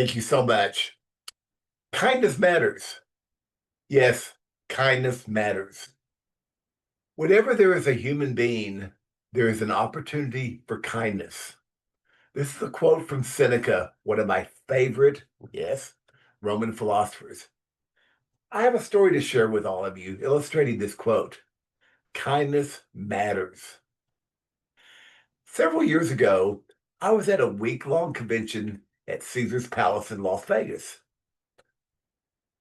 Thank you so much. Kindness matters. Yes, kindness matters. Whenever there is a human being, there is an opportunity for kindness. This is a quote from Seneca, one of my favorite, yes, Roman philosophers. I have a story to share with all of you illustrating this quote. Kindness matters. Several years ago, I was at a week-long convention at Caesar's Palace in Las Vegas.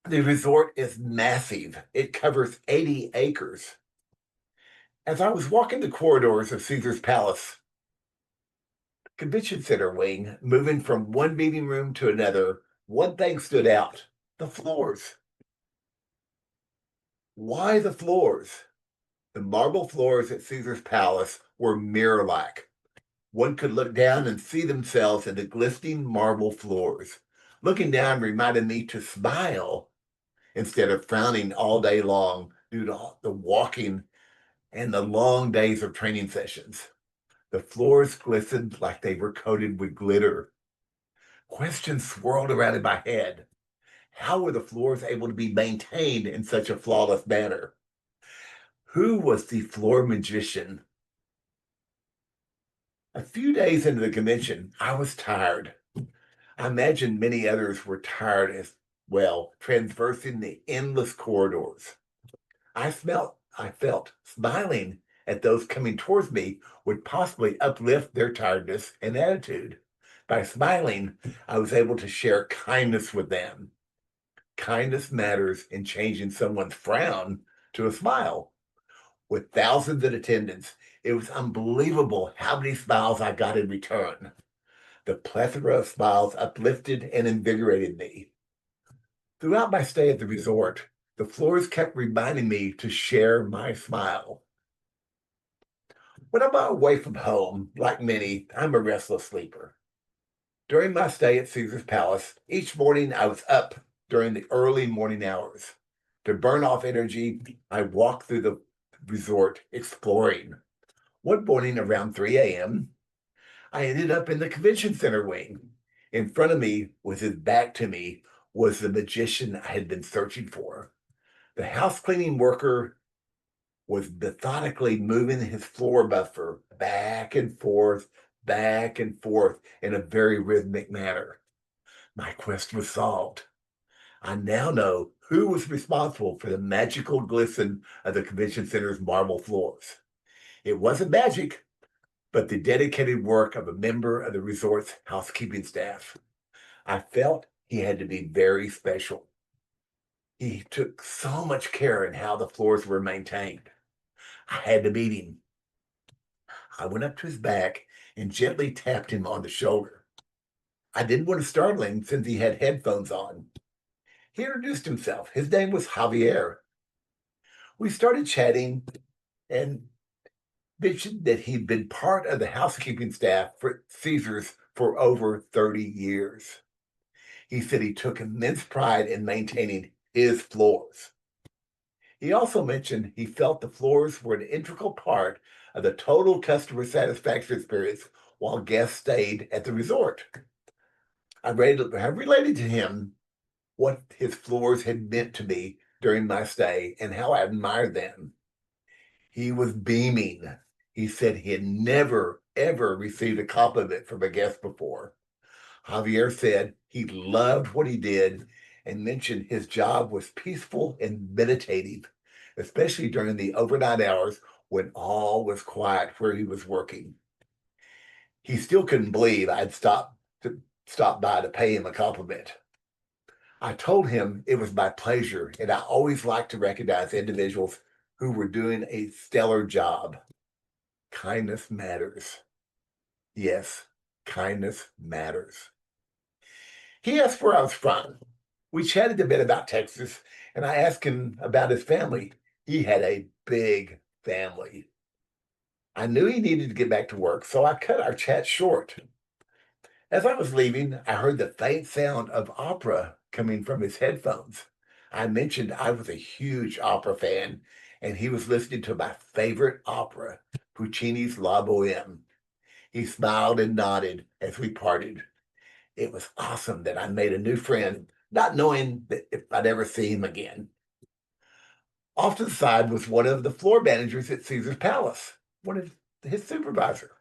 The resort is massive. It covers 80 acres. As I was walking the corridors of Caesar's Palace Convention Center wing, moving from one meeting room to another, one thing stood out: the floors. Why the floors? The marble floors at Caesar's Palace were mirror-like. One could look down and see themselves in the glistening marble floors. Looking down reminded me to smile instead of frowning all day long due to the walking and the long days of training sessions. The floors glistened like they were coated with glitter. Questions swirled around in my head. How were the floors able to be maintained in such a flawless manner? Who was the floor magician? A few days into the convention, I was tired. I imagine many others were tired as well, traversing the endless corridors. I felt smiling at those coming towards me would possibly uplift their tiredness and attitude. By smiling, I was able to share kindness with them. Kindness matters in changing someone's frown to a smile. With thousands in attendance, it was unbelievable how many smiles I got in return. The plethora of smiles uplifted and invigorated me. Throughout my stay at the resort, the floors kept reminding me to share my smile. When I'm away from home, like many, I'm a restless sleeper. During my stay at Caesar's Palace, each morning I was up during the early morning hours. To burn off energy, I walked through the resort exploring. One morning around 3 a.m., I ended up in the convention center wing. In front of me, with his back to me, was the magician I had been searching for. The house cleaning worker was methodically moving his floor buffer back and forth in a very rhythmic manner. My quest was solved. I now know who was responsible for the magical glisten of the convention center's marble floors. It wasn't magic, but the dedicated work of a member of the resort's housekeeping staff. I felt he had to be very special. He took so much care in how the floors were maintained. I had to meet him. I went up to his back and gently tapped him on the shoulder. I didn't want to startle him since he had headphones on. He introduced himself. His name was Javier. We started chatting and mentioned that he'd been part of the housekeeping staff for Caesars for over 30 years. He said he took immense pride in maintaining his floors. He also mentioned he felt the floors were an integral part of the total customer satisfaction experience while guests stayed at the resort. I related to him what his floors had meant to me during my stay and how I admired them. He was beaming. He said he had never, ever received a compliment from a guest before. Javier said he loved what he did and mentioned his job was peaceful and meditative, especially during the overnight hours when all was quiet where he was working. He still couldn't believe I'd stop by to pay him a compliment. I told him it was my pleasure, and I always like to recognize individuals who were doing a stellar job. Kindness matters. Yes, kindness matters. He asked where I was from. We chatted a bit about Texas, and I asked him about his family. He had a big family. I knew he needed to get back to work, so I cut our chat short. As I was leaving, I heard the faint sound of opera coming from his headphones. I mentioned I was a huge opera fan, and he was listening to my favorite opera, Puccini's La Boheme. He smiled and nodded as we parted. It was awesome that I made a new friend, not knowing that if I'd ever see him again. Off to the side was one of the floor managers at Caesar's Palace, one of his supervisor.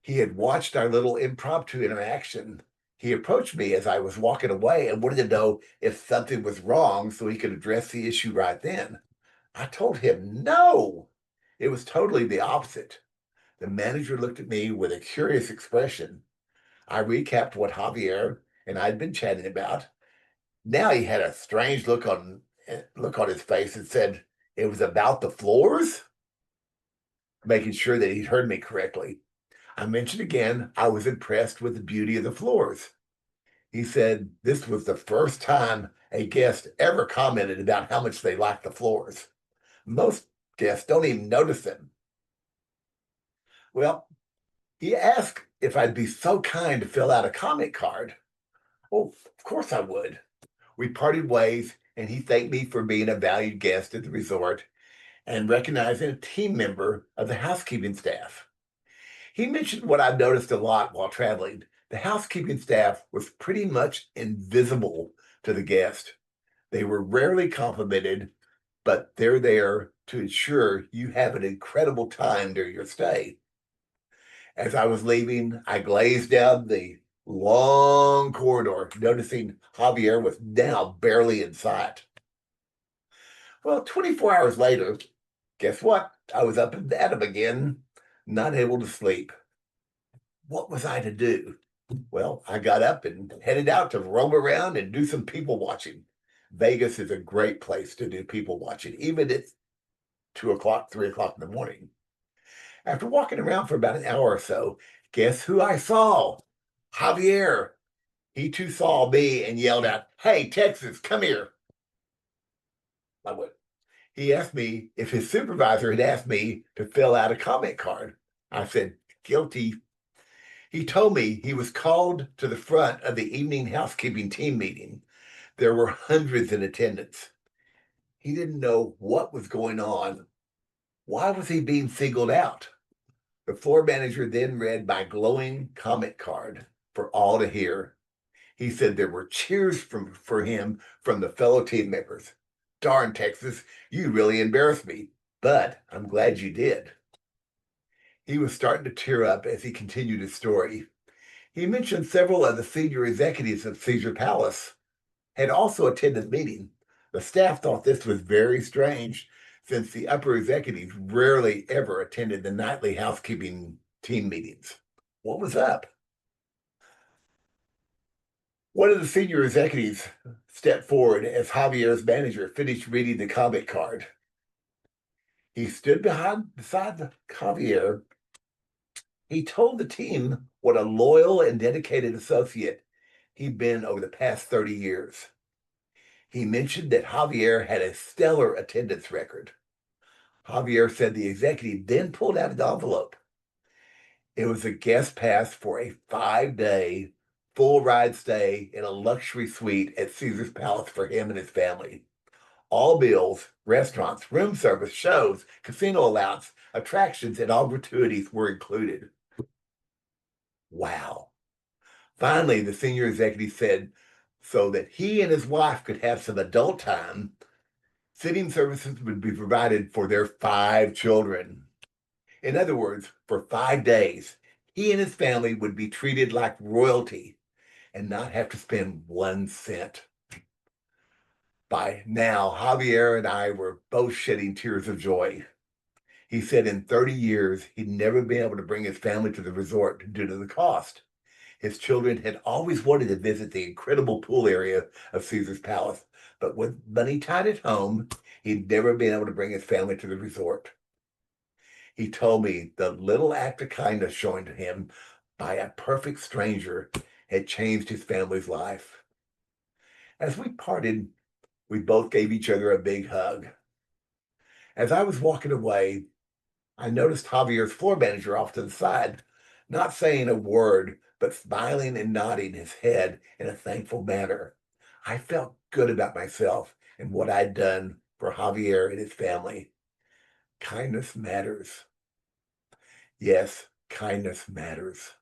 He had watched our little impromptu interaction. He approached me as I was walking away and wanted to know if something was wrong so he could address the issue right then. I told him no. It was totally the opposite. The manager looked at me with a curious expression. I recapped what Javier and I'd been chatting about. Now he had a strange look on his face and said, "It was about the floors?" Making sure that he'd heard me correctly. I mentioned again I was impressed with the beauty of the floors. He said this was the first time a guest ever commented about how much they liked the floors. Most guests don't even notice them. Well, he asked if I'd be so kind to fill out a comment card. Oh, of course I would. We parted ways, and he thanked me for being a valued guest at the resort and recognizing a team member of the housekeeping staff. He mentioned what I've noticed a lot while traveling. The housekeeping staff was pretty much invisible to the guest. They were rarely complimented, but they're there to ensure you have an incredible time during your stay. As I was leaving, I glazed down the long corridor, noticing Javier was now barely in sight. Well, 24 hours later, guess what? I was up and at him again, not able to sleep. What was I to do? Well, I got up and headed out to roam around and do some people watching. Vegas is a great place to do people watching, even at 2 o'clock, 3 o'clock in the morning. After walking around for about an hour or so, guess who I saw? Javier. He too saw me and yelled out, "Hey, Texas, come here." I went. He asked me if his supervisor had asked me to fill out a comment card. I said, "Guilty." He told me he was called to the front of the evening housekeeping team meeting. There were hundreds in attendance. He didn't know what was going on. Why was he being singled out? The floor manager then read my glowing comment card for all to hear. He said there were cheers for him from the fellow team members. "Darn, Texas, you really embarrassed me, but I'm glad you did." He was starting to tear up as he continued his story. He mentioned several of the senior executives of Caesar Palace had also attended the meeting. The staff thought this was very strange since the upper executives rarely ever attended the nightly housekeeping team meetings. What was up? One of the senior executives stepped forward as Javier's manager finished reading the comment card. He stood beside Javier. He told the team what a loyal and dedicated associate he'd been over the past 30 years. He mentioned that Javier had a stellar attendance record. Javier said the executive then pulled out an envelope. It was a guest pass for a 5-day full ride stay in a luxury suite at Caesar's Palace for him and his family. All meals, restaurants, room service, shows, casino allowance, attractions, and all gratuities were included. Wow. Finally, the senior executive said, so that he and his wife could have some adult time, sitting services would be provided for their 5 children. In other words, for 5 days, he and his family would be treated like royalty and not have to spend 1 cent. By now, Javier and I were both shedding tears of joy. He said in 30 years, he'd never been able to bring his family to the resort due to the cost. His children had always wanted to visit the incredible pool area of Caesar's Palace, but with money tight at home, he'd never been able to bring his family to the resort. He told me the little act of kindness shown to him by a perfect stranger had changed his family's life. As we parted, we both gave each other a big hug. As I was walking away, I noticed Javier's floor manager off to the side, not saying a word, but smiling and nodding his head in a thankful manner. I felt good about myself and what I'd done for Javier and his family. Kindness matters. Yes, kindness matters.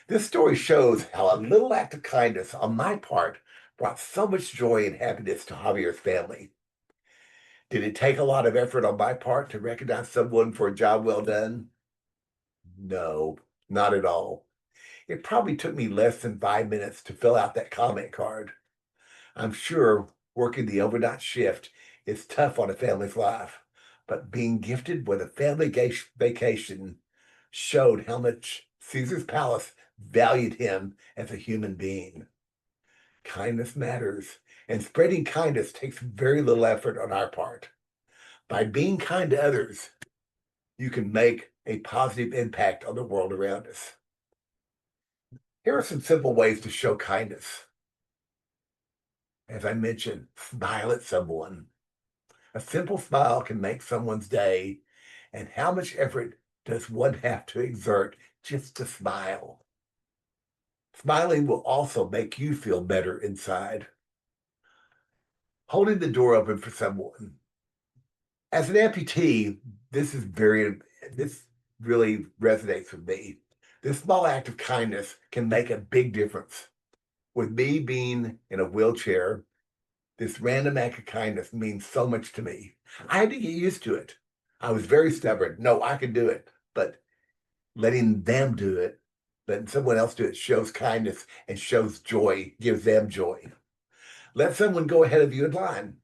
This story shows how a little act of kindness on my part brought so much joy and happiness to Javier's family. Did it take a lot of effort on my part to recognize someone for a job well done? No, not at all. It probably took me less than 5 minutes to fill out that comment card. I'm sure working the overnight shift is tough on a family's life, but being gifted with a family vacation showed how much Caesar's palace valued him as a human being. Kindness matters, and spreading kindness takes very little effort on our part. By being kind to others, you can make a positive impact on the world around us. Here are some simple ways to show kindness. As I mentioned, smile at someone. A simple smile can make someone's day. And how much effort does one have to exert just to smile? Smiling will also make you feel better inside. Holding the door open for someone. As an amputee, this really resonates with me. This small act of kindness can make a big difference. With me being in a wheelchair, this random act of kindness means so much to me. I had to get used to it. I was very stubborn. No, I could do it. But letting them do it, letting someone else do it shows kindness and shows joy, gives them joy. Let someone go ahead of you in line.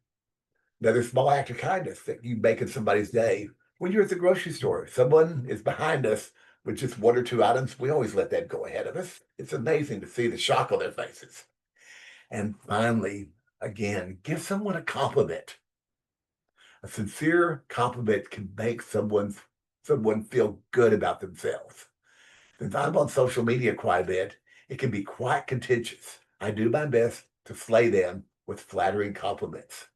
Another small act of kindness that you make in somebody's day. When you're at the grocery store, someone is behind us with just one or two items. We always let them go ahead of us. It's amazing to see the shock on their faces. And finally, again, give someone a compliment. A sincere compliment can make someone feel good about themselves. Since I'm on social media quite a bit, it can be quite contentious. I do my best to slay them with flattering compliments.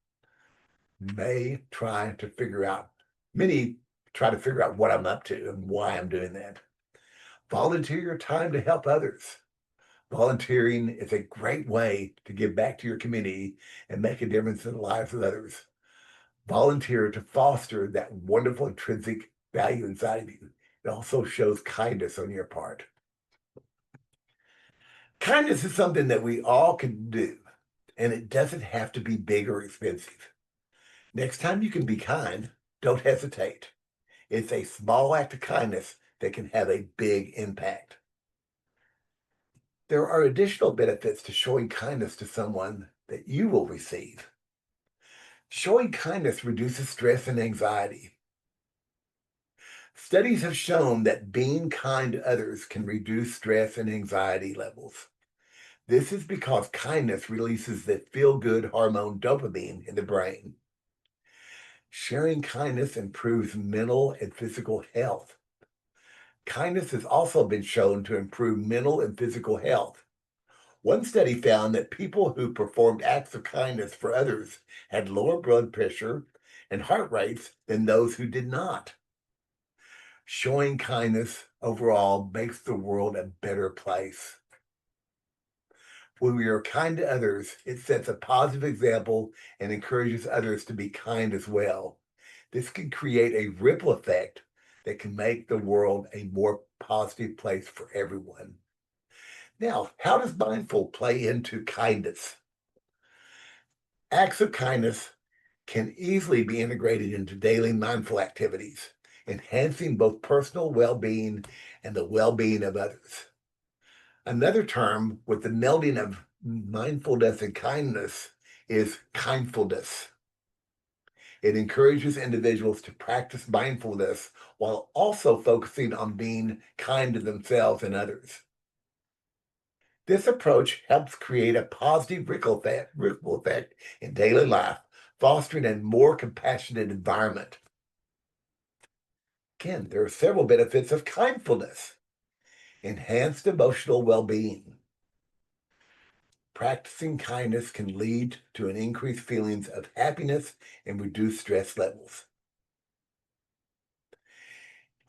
May try to figure out, Many try to figure out what I'm up to and why I'm doing that. Volunteer your time to help others. Volunteering is a great way to give back to your community and make a difference in the lives of others. Volunteer to foster that wonderful intrinsic value inside of you. It also shows kindness on your part. Kindness is something that we all can do, and it doesn't have to be big or expensive. Next time you can be kind, don't hesitate. It's a small act of kindness that can have a big impact. There are additional benefits to showing kindness to someone that you will receive. Showing kindness reduces stress and anxiety. Studies have shown that being kind to others can reduce stress and anxiety levels. This is because kindness releases the feel-good hormone dopamine in the brain. Sharing kindness improves mental and physical health. Kindness has also been shown to improve mental and physical health. One study found that people who performed acts of kindness for others had lower blood pressure and heart rates than those who did not. Showing kindness overall makes the world a better place. When we are kind to others, it sets a positive example and encourages others to be kind as well. This can create a ripple effect that can make the world a more positive place for everyone. Now, how does mindful play into kindness? Acts of kindness can easily be integrated into daily mindful activities, enhancing both personal well-being and the well-being of others. Another term with the melding of mindfulness and kindness is kindfulness. It encourages individuals to practice mindfulness while also focusing on being kind to themselves and others. This approach helps create a positive ripple effect in daily life, fostering a more compassionate environment. Again, there are several benefits of kindfulness. Enhanced emotional well-being. Practicing kindness can lead to an increased feelings of happiness and reduced stress levels.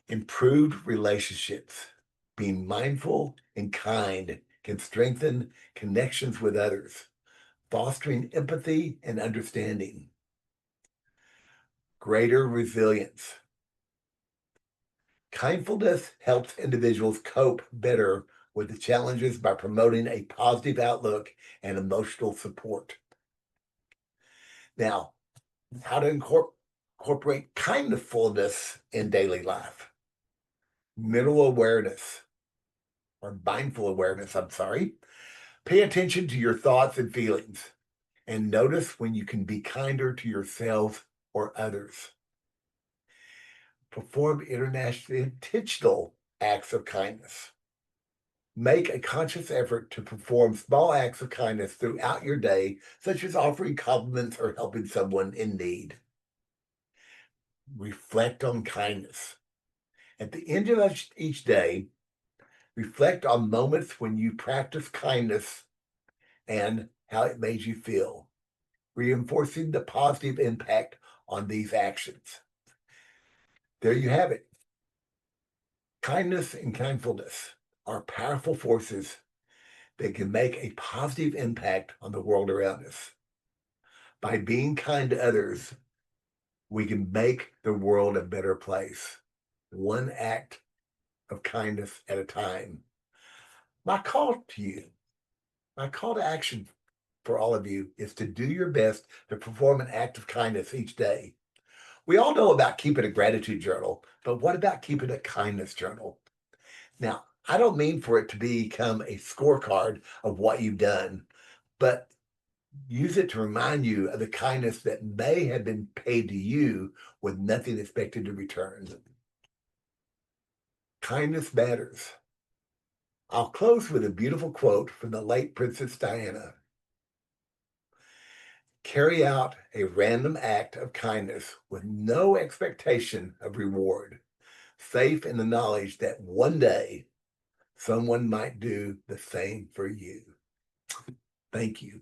Improved relationships. Being mindful and kind can strengthen connections with others, fostering empathy and understanding. Greater resilience. Kindfulness helps individuals cope better with the challenges by promoting a positive outlook and emotional support. Now, how to incorporate kindfulness in daily life. Mental awareness, or mindful awareness, I'm sorry. Pay attention to your thoughts and feelings and notice when you can be kinder to yourself or others. Perform intentional acts of kindness. Make a conscious effort to perform small acts of kindness throughout your day, such as offering compliments or helping someone in need. Reflect on kindness. At the end of each day, reflect on moments when you practice kindness and how it made you feel, reinforcing the positive impact on these actions. There you have it. Kindness and kindfulness are powerful forces that can make a positive impact on the world around us. By being kind to others, we can make the world a better place, one act of kindness at a time. My call to you, my call to action for all of you is to do your best to perform an act of kindness each day. We all know about keeping a gratitude journal, but what about keeping a kindness journal? Now, I don't mean for it to become a scorecard of what you've done, but use it to remind you of the kindness that may have been paid to you with nothing expected to return. Kindness matters. I'll close with a beautiful quote from the late Princess Diana. Carry out a random act of kindness with no expectation of reward, safe in the knowledge that one day someone might do the same for you. Thank you.